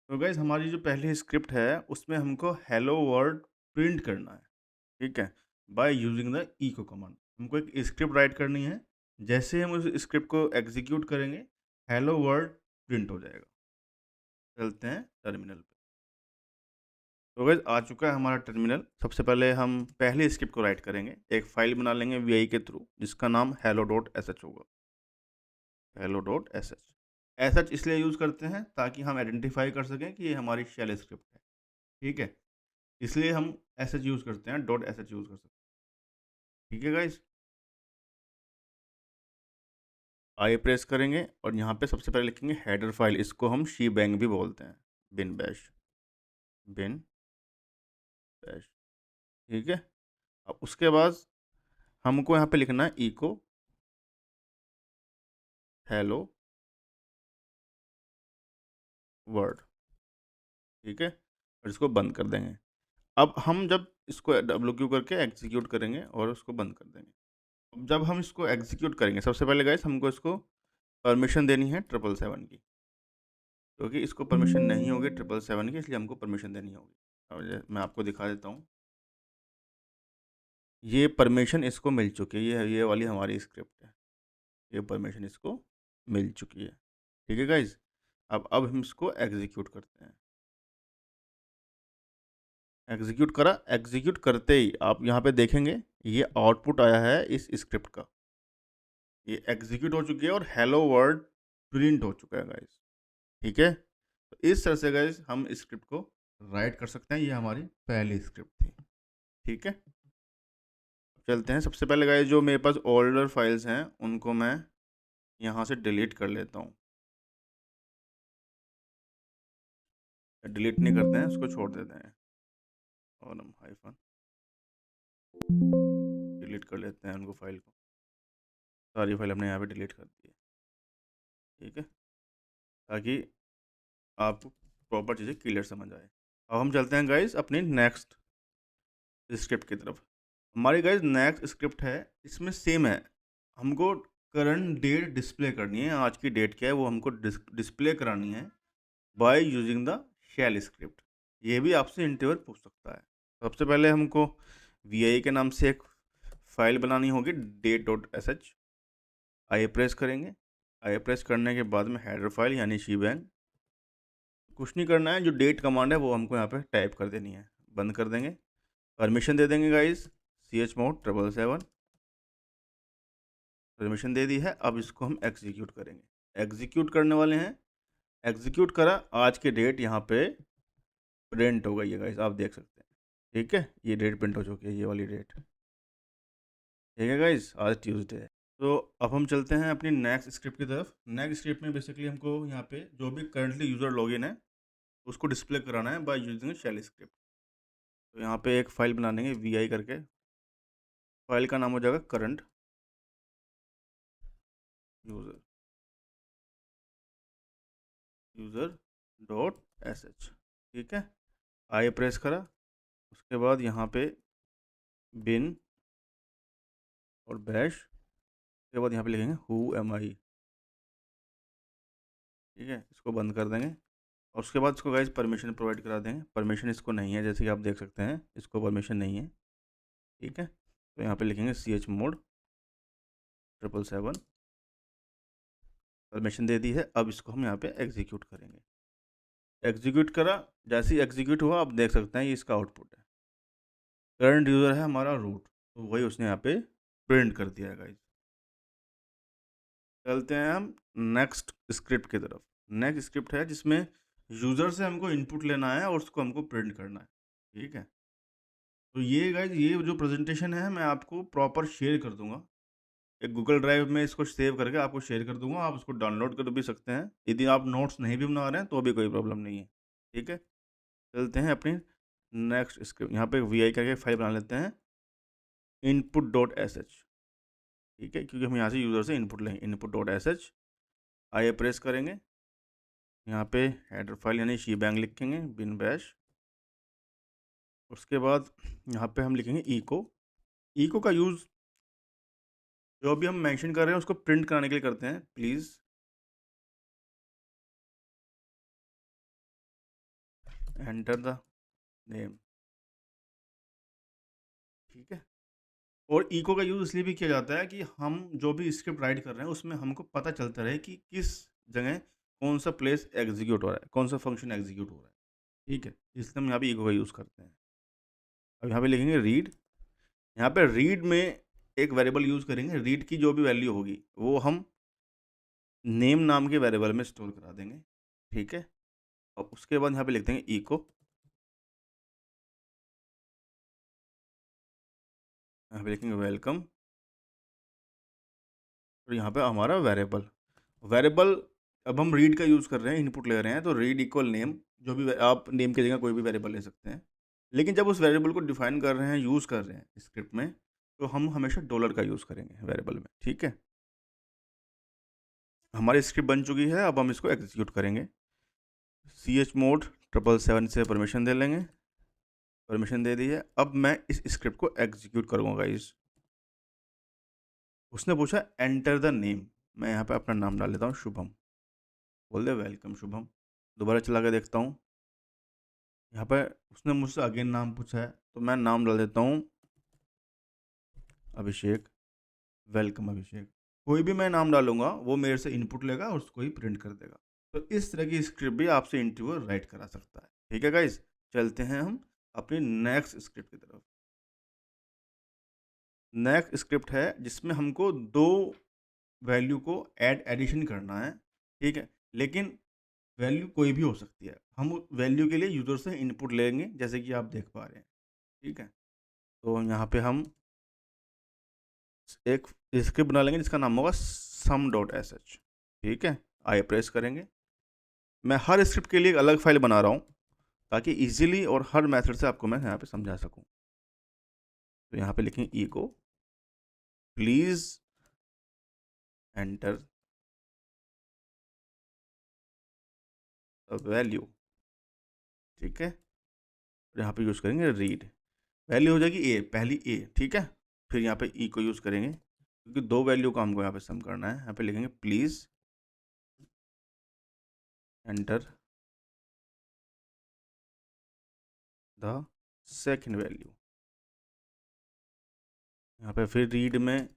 तो गाइस हमारी जो पहली स्क्रिप्ट है उसमें हमको हेलो वर्ल्ड प्रिंट करना है। ठीक है, by using the echo command हमको एक स्क्रिप्ट राइट करनी है। जैसे हम उस स्क्रिप्ट को एग्जीक्यूट करेंगे हेलो वर्ल्ड प्रिंट हो जाएगा। चलते हैं टर्मिनल पे। तो गाइस आ चुका है हमारा टर्मिनल। सबसे पहले हम पहले स्क्रिप्ट को राइट करेंगे, एक फाइल बना लेंगे वी के थ्रू जिसका नाम hello डॉट एस एच होगा। hello डॉट एस एच इसलिए यूज़ करते हैं ताकि हम आइडेंटिफाई कर सकें कि ये हमारी शेल स्क्रिप्ट है। ठीक है, इसलिए हम एस एच यूज़ करते हैं, डॉट एस एच यूज़ कर सकते हैं। ठीक है गाइस, आई प्रेस करेंगे और यहाँ पे सबसे पहले लिखेंगे हेडर फाइल, इसको हम शी बैंग भी बोलते हैं, बिन बैश, बिन बैश। ठीक है, अब उसके बाद हमको यहाँ पे लिखना है इको हेलो वर्ड। ठीक है, और इसको बंद कर देंगे। अब हम जब इसको डब्ल्यू क्यू करके एग्जीक्यूट करेंगे और उसको बंद कर देंगे। अब जब हम इसको एग्जीक्यूट करेंगे सबसे पहले गाइस हमको इसको परमिशन देनी है 777 की, क्योंकि इसको परमिशन नहीं होगी 777 की, इसलिए हमको परमिशन देनी होगी। और मैं आपको दिखा देता हूँ, ये परमिशन इसको मिल चुकी है, ये वाली हमारी स्क्रिप्ट है, ये परमिशन इसको मिल चुकी है। ठीक है गाइज, अब हम इसको एग्जीक्यूट करते हैं। एग्जीक्यूट करा, एग्जीक्यूट करते ही आप यहाँ पे देखेंगे ये आउटपुट आया है इस स्क्रिप्ट का, ये एग्जीक्यूट हो चुकी है और हेलो वर्ल्ड प्रिंट हो चुका है गाइज। ठीक है, तो इस तरह से गाइज हम स्क्रिप्ट को राइट कर सकते हैं। ये हमारी पहली स्क्रिप्ट थी। ठीक है, चलते हैं। सबसे पहले गाइज जो मेरे पास ओल्डर फाइल्स हैं उनको मैं यहाँ से डिलीट कर लेता हूँ। डिलीट नहीं करते हैं, उसको छोड़ देते हैं और हम हाइफन डिलीट कर लेते हैं उनको, फाइल को। सारी फाइल हमने यहाँ पे डिलीट कर दी है। ठीक है, ताकि आपको प्रॉपर चीज़ें क्लियर समझ आए। अब हम चलते हैं गाइज अपनी नेक्स्ट स्क्रिप्ट की तरफ। हमारी गाइज नेक्स्ट स्क्रिप्ट है, इसमें सेम है, हमको करंट डेट डिस्प्ले करनी है। आज की डेट क्या है वो हमको डिस्प्ले करानी है by using the shell script. ये भी आपसे इंटरव्यूअर पूछ सकता है। सबसे पहले हमको वी के नाम से एक फाइल बनानी होगी, date dot S H. I press करेंगे, आई प्रेस करने के बाद में हेडर फाइल यानी शीबैंग। कुछ नहीं करना है, जो डेट कमांड है वो हमको यहाँ पे टाइप कर देनी है। बंद कर देंगे, परमिशन दे देंगे गाइस, chmod 777 परमिशन दे दी है। अब इसको हम एग्जीक्यूट करेंगे, एग्जीक्यूट करने वाले हैं। एग्जीक्यूट करा, आज की डेट यहाँ पे प्रिंट हो गई है गाइस, आप देख सकते हैं। ठीक है, ये डेट प्रिंट हो चुकी है, ये वाली डेट। ठीक है गाइस, आज ट्यूसडे है। तो अब हम चलते हैं अपनी नेक्स्ट स्क्रिप्ट की तरफ। नेक्स्ट स्क्रिप्ट में बेसिकली हमको यहाँ पे जो भी करंटली यूज़र लॉगिन है उसको डिस्प्ले कराना है बाय यूजिंग शेल स्क्रिप्ट। तो यहाँ पे एक फाइल बना देंगे वी करके, फाइल का नाम हो जाएगा current user, user dot S H. ठीक है, आई प्रेस करा, उसके बाद यहाँ पे बिन और बैश, उसके बाद यहाँ पे लिखेंगे हु एम आई। ठीक है, इसको बंद कर देंगे और उसके बाद इसको गाइस परमिशन प्रोवाइड करा देंगे। परमिशन इसको नहीं है, जैसे कि आप देख सकते हैं इसको परमिशन नहीं है। ठीक है, तो यहाँ पे लिखेंगे chmod 777 परमिशन दे दी है। अब इसको हम यहाँ पे एग्जीक्यूट करेंगे। एग्जीक्यूट करा, जैसे ही एग्जीक्यूट हुआ आप देख सकते हैं ये इसका आउटपुट है। करंट यूज़र है हमारा रूट, तो वही उसने यहाँ पे प्रिंट कर दिया है गाइस। चलते हैं हम नेक्स्ट स्क्रिप्ट की तरफ। नेक्स्ट स्क्रिप्ट है जिसमें यूज़र से हमको इनपुट लेना है और उसको हमको प्रिंट करना है। ठीक है, तो ये गाइज ये जो प्रेजेंटेशन है मैं आपको प्रॉपर शेयर कर दूंगा, एक गूगल ड्राइव में इसको सेव करके आपको शेयर कर दूंगा। आप उसको डाउनलोड कर भी सकते हैं, यदि आप नोट्स नहीं भी बना रहे हैं तो भी कोई प्रॉब्लम नहीं है। ठीक है, चलते हैं अपनी नेक्स्ट स्क्रिप्ट। यहाँ पे वी करके फाइल बना लेते हैं इनपुट डॉट एस एच। ठीक है, क्योंकि हम यहाँ से यूज़र से इनपुट लेंगे, input dot S H. I press करेंगे, यहाँ पे हेडर फाइल यानी शी बैंग लिखेंगे बिन बैश। उसके बाद यहाँ पे हम लिखेंगे इको। इको का यूज़ जो भी हम मेंशन कर रहे हैं उसको प्रिंट कराने के लिए करते हैं। प्लीज़ एंटर द नेम, ठीक है। और इको का यूज़ इसलिए भी किया जाता है कि हम जो भी स्क्रिप्ट राइट कर रहे हैं उसमें हमको पता चलता रहे कि किस जगह कौन सा प्लेस एग्जीक्यूट हो रहा है, कौन सा फंक्शन एग्जीक्यूट हो रहा है, ठीक है। इसलिए हम यहाँ पे इको का यूज़ करते हैं। अब यहाँ पे लिखेंगे रीड, यहाँ पे रीड में एक वेरिएबल यूज़ करेंगे, रीड की जो भी वैल्यू होगी वो हम नेम नाम के वेरिएबल में स्टोर करा देंगे, ठीक है। और उसके बाद यहाँ पे लिख देंगे इको, यहाँ पे लिखेंगे वेलकम, और यहाँ पे हमारा वेरिएबल वेरिएबल अब हम रीड का यूज़ कर रहे हैं, इनपुट ले रहे हैं, तो रीड इक्वल नेम, जो भी आप नेम की जगह कोई भी वेरिएबल ले सकते हैं। लेकिन जब उस वेरिएबल को डिफाइन कर रहे हैं, यूज़ कर रहे हैं स्क्रिप्ट में, तो हम हमेशा डॉलर का यूज़ करेंगे वेरिएबल में, ठीक है। हमारी स्क्रिप्ट बन चुकी है, अब हम इसको एग्जीक्यूट करेंगे। chmod 777 से परमिशन दे लेंगे, परमिशन दे दी है। अब मैं इस स्क्रिप्ट को एग्जीक्यूट करूँगा गाइस। उसने पूछा एंटर द नेम, मैं यहाँ पे अपना नाम डाल लेता हूँ शुभम, बोल दे वेलकम शुभम। दोबारा चला के देखता हूँ, यहाँ पे उसने मुझसे अगेन नाम पूछा है, तो मैं नाम डाल देता हूँ अभिषेक, वेलकम अभिषेक। कोई भी मैं नाम डालूंगा वो मेरे से इनपुट लेगा और उसको ही प्रिंट कर देगा। तो इस तरह की स्क्रिप्ट भी आपसे इंटरव्यू राइट करा सकता है, ठीक है गाइज। चलते हैं हम अपनी नेक्स्ट स्क्रिप्ट की तरफ। नेक्स्ट स्क्रिप्ट है जिसमें हमको दो वैल्यू को एडिशन करना है, ठीक है। लेकिन वैल्यू कोई भी हो सकती है, हम वैल्यू के लिए यूज़र से इनपुट लेंगे, जैसे कि आप देख पा रहे हैं, ठीक है। तो यहाँ पे हम एक स्क्रिप्ट बना लेंगे जिसका नाम होगा sum.sh, ठीक है। आई प्रेस करेंगे। मैं हर स्क्रिप्ट के लिए एक अलग फाइल बना रहा हूँ ताकि इजीली और हर मेथड से आपको मैं यहाँ पे समझा सकूँ। तो यहाँ पे लिखें echo please enter the value, ठीक है। यहाँ पे यूज़ करेंगे रीड, वैल्यू हो जाएगी ए, पहली ए, ठीक है। फिर यहाँ पे ई को यूज़ करेंगे क्योंकि दो वैल्यू को हमको यहाँ पे सम करना है। यहाँ पे लिखेंगे please enter the second value. यहाँ पे फिर रीड में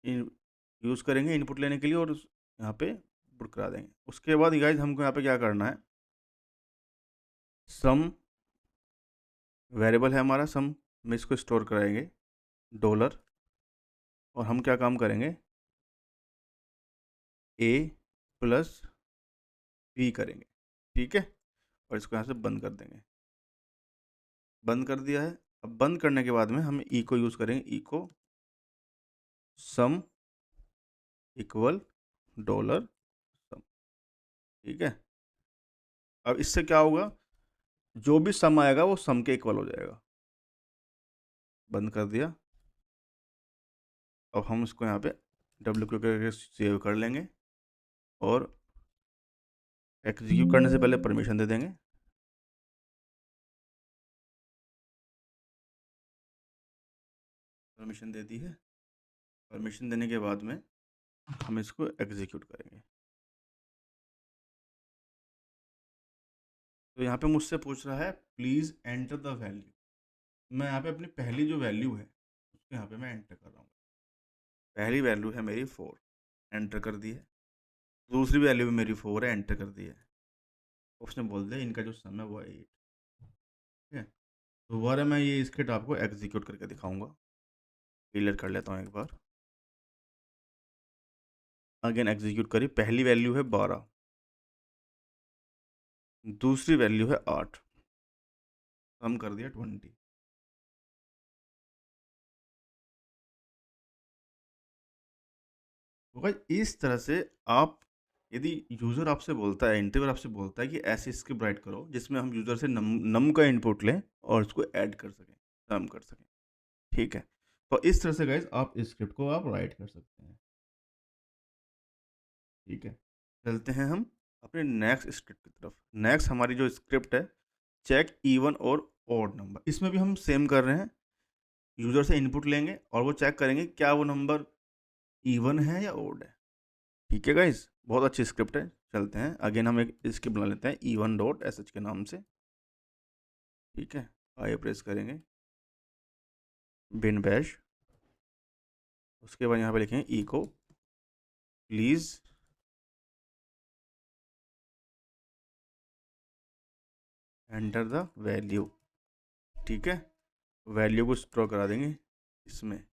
यूज़ करेंगे इनपुट लेने के लिए और यहाँ पे पुट करा देंगे। उसके बाद गाइज हमको यहाँ पे क्या करना है, सम वेरिएबल है हमारा सम में इसको स्टोर कराएंगे डॉलर, और हम क्या काम करेंगे ए प्लस बी करेंगे, ठीक है। और इसको यहाँ से बंद कर देंगे, बंद कर दिया है। अब बंद करने के बाद में हम ई को यूज़ करेंगे, ई को सम इक्वल डॉलर सम, ठीक है। अब इससे क्या होगा, जो भी सम आएगा वो सम के इक्वल हो जाएगा। बंद कर दिया। अब हम इसको यहाँ पे डब्ल्यू क्यू करके सेव कर लेंगे और एग्जीक्यूट करने से पहले परमिशन दे देंगे। परमिशन दे दी है। परमिशन देने के बाद में हम इसको एग्जीक्यूट करेंगे। तो यहाँ पे मुझसे पूछ रहा है प्लीज़ एंटर द वैल्यू। मैं यहाँ पे अपनी पहली जो वैल्यू है उसको यहाँ पे मैं एंटर कर रहा हूँ। पहली वैल्यू है मेरी 4, एंटर कर दी है। दूसरी वैल्यू भी मेरी 4 है, एंटर कर दी है। उसने बोल दिया इनका जो सम है वो 8, ठीक है। दोबारा मैं ये स्क्रिप्ट आपको एग्जीक्यूट करके दिखाऊंगा। क्लियर कर लेता हूँ एक बार। अगेन एग्जीक्यूट करी, पहली वैल्यू है 12, दूसरी वैल्यू है 8, सम कर दिया 20। तो भाई इस तरह से आप, यदि यूज़र आपसे बोलता है, इंटरव्यूअर आपसे बोलता है कि ऐसी स्क्रिप्ट राइट करो जिसमें हम यूज़र से नम का इनपुट लें और उसको ऐड कर सकें, सम कर सकें, ठीक है। तो इस तरह से गाइज आप इस स्क्रिप्ट को आप राइट कर सकते हैं, ठीक है। चलते हैं हम अपने नेक्स्ट स्क्रिप्ट की तरफ। नेक्स्ट हमारी जो स्क्रिप्ट है चेक इवन और ऑड नंबर, इसमें भी हम सेम कर रहे हैं। यूज़र से इनपुट लेंगे और वो चेक करेंगे क्या वो नंबर इवन है या ऑड है, ठीक है गाइज। बहुत अच्छी स्क्रिप्ट है। चलते हैं अगेन हम एक स्क्रिप्ट बना लेते हैं इवन डॉट एस एच के नाम से। ठीक है, आई प्रेस करेंगे, बिन बैश, उसके बाद यहाँ पे लिखेंगे echo please enter the value. ठीक है, वैल्यू को स्टोर करा देंगे इसमें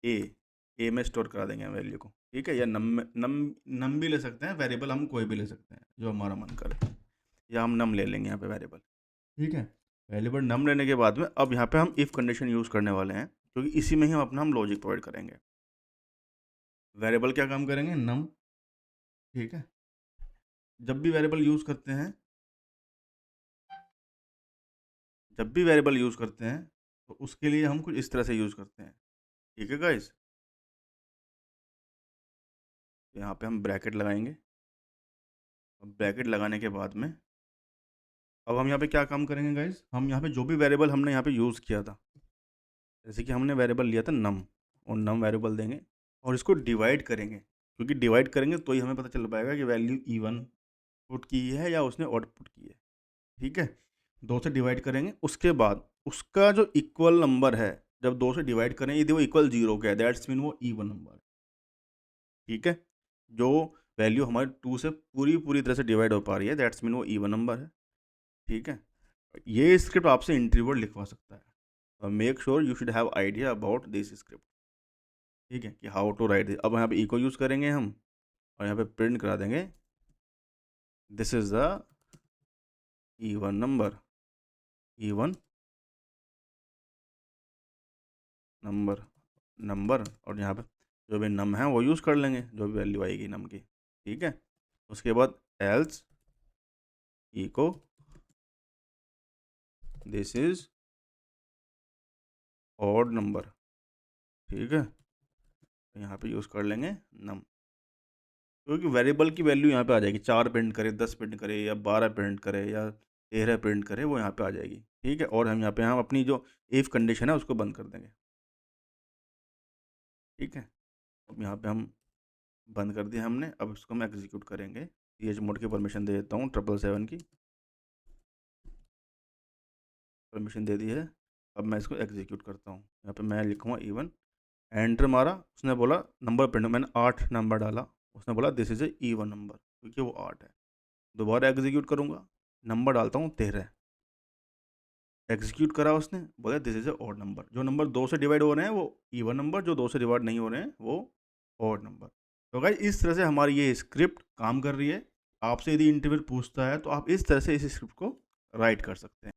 ए में स्टोर करा देंगे वैल्यू को। ठीक है, या नम भी ले सकते हैं, वेरिएबल हम कोई भी ले सकते हैं जो हमारा मन करे, या हम नम ले लेंगे यहाँ पे वेरिएबल। ठीक है, वेरिएबल नम लेने के बाद में अब यहाँ पे हम इफ़ कंडीशन यूज़ करने वाले हैं, क्योंकि इसी में ही हम अपना लॉजिक प्रोवाइड करेंगे। वेरिएबल क्या काम करेंगे, नम। ठीक है, जब भी वेरिएबल यूज़ करते हैं, तो उसके लिए हम कुछ इस तरह से यूज़ करते हैं। ठीक है गाइस, यहाँ पे हम ब्रैकेट लगाएंगे। ब्रैकेट लगाने के बाद में अब हम यहाँ पे क्या काम करेंगे गाइस, हम यहाँ पे जो भी वेरिएबल हमने यहाँ पे यूज़ किया था, जैसे कि हमने वेरिएबल लिया था नम, और नम वेरिएबल देंगे और इसको डिवाइड करेंगे, क्योंकि डिवाइड करेंगे तो ही हमें पता चल पाएगा कि वैल्यू इवन पुट की है या उसने ऑड पुट की है। ठीक है, 2 से डिवाइड करेंगे, उसके बाद उसका जो इक्वल नंबर है, जब 2 से डिवाइड करें यदि वो इक्वल 0 का है, दैट्स मीन वो इवन नंबर है। ठीक है, जो वैल्यू हमारे 2 से पूरी तरह से डिवाइड हो पा रही है, दैट्स मीन वो इवन नंबर है। ठीक है, ये स्क्रिप्ट आपसे इंटरव्यूअर लिखवा सकता है, make sure you should have idea about this script. ठीक है, कि हाउ टू राइट दिस। अब यहाँ पे इको यूज़ करेंगे हम, और यहाँ पे प्रिंट करा देंगे this is the even number, even number, और यहाँ पे जो भी नम है वो यूज़ कर लेंगे, जो भी वैल्यू आएगी नम की। ठीक है, उसके बाद else echo this is odd number. ठीक है, यहाँ पे यूज़ कर लेंगे नम, क्योंकि वेरिएबल की वैल्यू यहाँ पे आ जाएगी, 4 प्रिंट करे, 10 प्रिंट करे, या 12 प्रिंट करे, या 13 प्रिंट करे, वो यहाँ पे आ जाएगी। ठीक है, और हम यहाँ पे हम अपनी जो इफ़ कंडीशन है उसको बंद कर देंगे। ठीक है, अब यहाँ पे हम बंद कर दिया हमने, अब इसको हम एग्जीक्यूट करेंगे। chmod की परमिशन दे देता हूँ, 777 की परमिशन दे दी है। अब मैं इसको एग्जीक्यूट करता हूँ, यहाँ पे मैं लिखूँगा इवन, एंटर मारा, उसने बोला नंबर प्रिंट, मैंने 8 नंबर डाला, उसने बोला this is a even number, क्योंकि वो 8 है। दोबारा एग्जीक्यूट करूँगा, नंबर डालता हूँ 13, एग्जीक्यूट करा उसने, बोला this is a odd number. जो नंबर 2 से डिवाइड हो रहे हैं वो इवन नंबर, जो 2 से डिवाइड नहीं हो रहे हैं वो ऑड नंबर। तो गाइस इस तरह से हमारी ये स्क्रिप्ट काम कर रही है। आपसे यदि इंटरव्यू पूछता है तो आप इस तरह से इस स्क्रिप्ट को राइट कर सकते हैं।